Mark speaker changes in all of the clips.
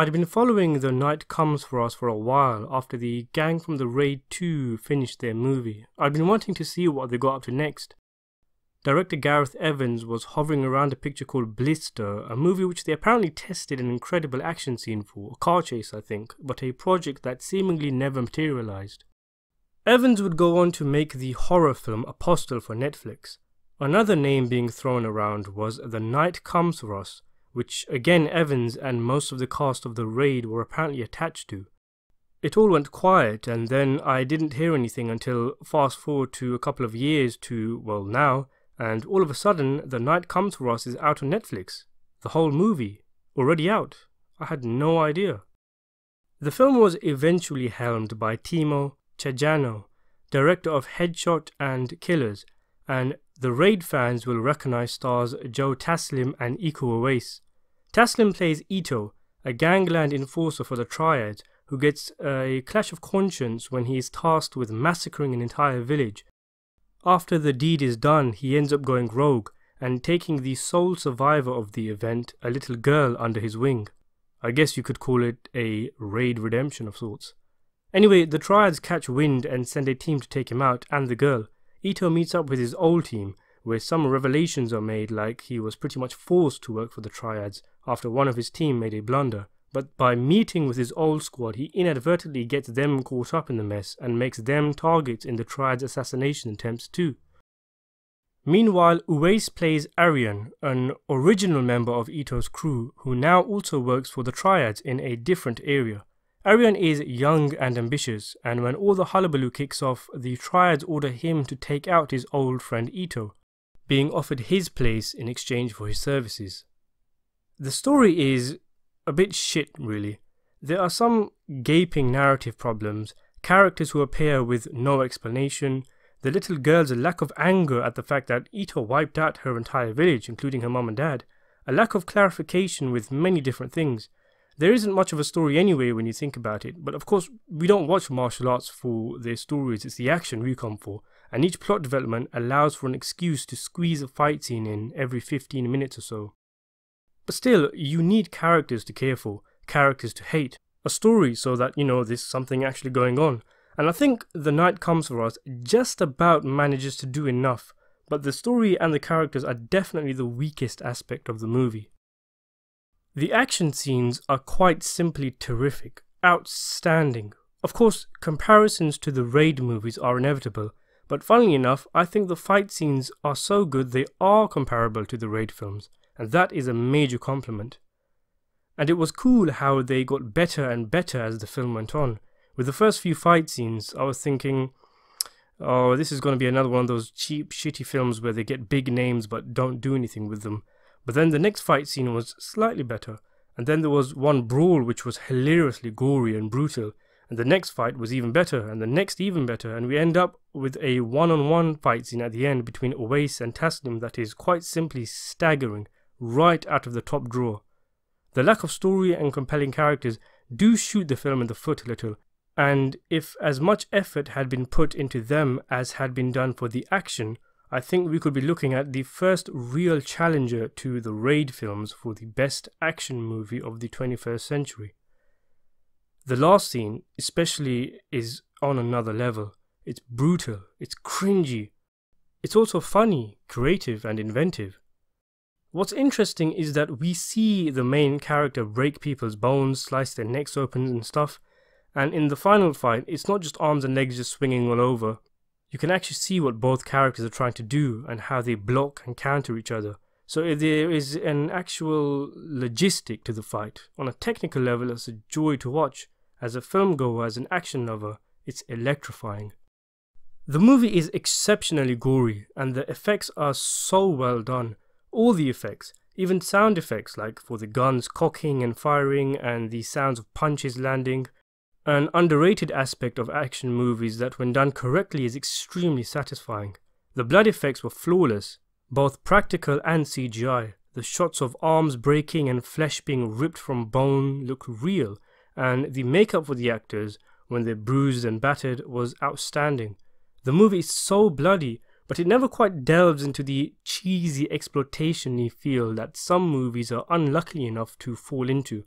Speaker 1: I'd been following The Night Comes For Us for a while after the gang from the Raid 2 finished their movie. I'd been wanting to see what they got up to next. Director Gareth Evans was hovering around a picture called Blister, a movie which they apparently tested an incredible action scene for, a car chase I think, but a project that seemingly never materialised. Evans would go on to make the horror film Apostle for Netflix. Another name being thrown around was The Night Comes For Us, which again Evans and most of the cast of The Raid were apparently attached to. It all went quiet, and then I didn't hear anything until fast forward to a couple of years to, well, now, and all of a sudden The Night Comes For Us is out on Netflix. The whole movie. Already out. I had no idea. The film was eventually helmed by Timo Tjahjanto, director of Headshot and Killers, and the Raid fans will recognise stars Joe Taslim and Uwais. Taslim plays Ito, a gangland enforcer for the Triad, who gets a clash of conscience when he is tasked with massacring an entire village. After the deed is done, he ends up going rogue and taking the sole survivor of the event, a little girl, under his wing. I guess you could call it a Raid redemption of sorts. Anyway, the Triads catch wind and send a team to take him out and the girl. Ito meets up with his old team, where some revelations are made, like he was pretty much forced to work for the Triads after one of his team made a blunder. But by meeting with his old squad, he inadvertently gets them caught up in the mess and makes them targets in the Triad's assassination attempts too. Meanwhile, Uwais plays Aryan, an original member of Ito's crew who now also works for the Triads in a different area. Aryan is young and ambitious, and when all the hullabaloo kicks off, the Triads order him to take out his old friend Ito, being offered his place in exchange for his services. The story is a bit shit, really. There are some gaping narrative problems, characters who appear with no explanation, the little girl's lack of anger at the fact that Ito wiped out her entire village, including her mum and dad, a lack of clarification with many different things. There isn't much of a story anyway when you think about it, but of course we don't watch martial arts for their stories, it's the action we come for, and each plot development allows for an excuse to squeeze a fight scene in every 15 minutes or so. But still, you need characters to care for, characters to hate, a story so that, you know, there's something actually going on. And I think The Night Comes For Us just about manages to do enough, but the story and the characters are definitely the weakest aspect of the movie. The action scenes are quite simply terrific, outstanding. Of course, comparisons to the Raid movies are inevitable, but funnily enough, I think the fight scenes are so good they are comparable to the Raid films, and that is a major compliment. And it was cool how they got better and better as the film went on. With the first few fight scenes, I was thinking, oh, this is going to be another one of those cheap, shitty films where they get big names but don't do anything with them. But then the next fight scene was slightly better, and then there was one brawl which was hilariously gory and brutal, and the next fight was even better, and the next even better, and we end up with a one-on-one fight scene at the end between Uwais and Taslim that is quite simply staggering, right out of the top drawer. The lack of story and compelling characters do shoot the film in the foot a little, and if as much effort had been put into them as had been done for the action, I think we could be looking at the first real challenger to the Raid films for the best action movie of the 21st century. The last scene especially is on another level. It's brutal, it's cringy. It's also funny, creative and inventive. What's interesting is that we see the main character break people's bones, slice their necks open and stuff, and in the final fight it's not just arms and legs just swinging all over. You can actually see what both characters are trying to do and how they block and counter each other. So there is an actual logistic to the fight. On a technical level, it's a joy to watch. As a film goer, as an action lover, it's electrifying. The movie is exceptionally gory and the effects are so well done. All the effects, even sound effects like for the guns cocking and firing and the sounds of punches landing. An underrated aspect of action movies that when done correctly is extremely satisfying. The blood effects were flawless, both practical and CGI. The shots of arms breaking and flesh being ripped from bone look real, and the makeup for the actors, when they're bruised and battered, was outstanding. The movie is so bloody, but it never quite delves into the cheesy exploitation-y feel that some movies are unlucky enough to fall into.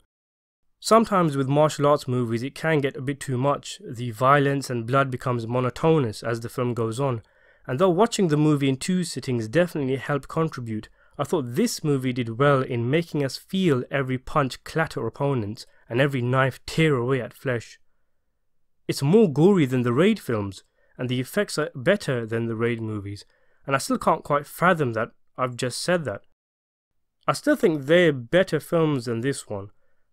Speaker 1: Sometimes with martial arts movies it can get a bit too much. The violence and blood becomes monotonous as the film goes on, and though watching the movie in 2 sittings definitely helped contribute, I thought this movie did well in making us feel every punch clatter opponents and every knife tear away at flesh. It's more gory than the Raid films, and the effects are better than the Raid movies, and I still can't quite fathom that I've just said that. I still think they're better films than this one,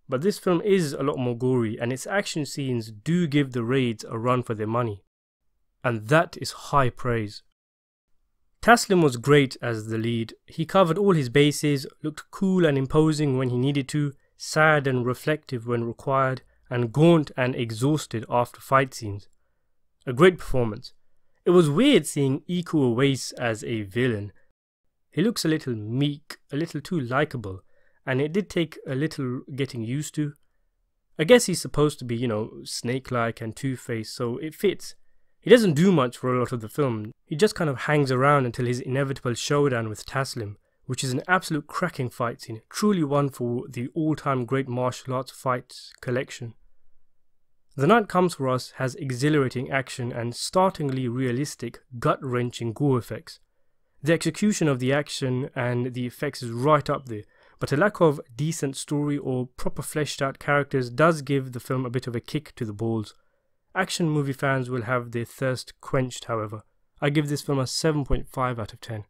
Speaker 1: but this film is a lot more gory and its action scenes do give the Raids a run for their money. And that is high praise. Taslim was great as the lead. He covered all his bases, looked cool and imposing when he needed to, sad and reflective when required, and gaunt and exhausted after fight scenes. A great performance. It was weird seeing Uwais as a villain. He looks a little meek, a little too likeable, and it did take a little getting used to. I guess he's supposed to be, snake-like and two-faced, so it fits. He doesn't do much for a lot of the film. He just kind of hangs around until his inevitable showdown with Taslim, which is an absolute cracking fight scene, truly one for the all-time great martial arts fights collection. The Night Comes For Us has exhilarating action and startlingly realistic, gut-wrenching gore effects. The execution of the action and the effects is right up there, but a lack of decent story or proper fleshed out characters does give the film a bit of a kick to the balls. Action movie fans will have their thirst quenched, however. I give this film a 7.5 out of 10.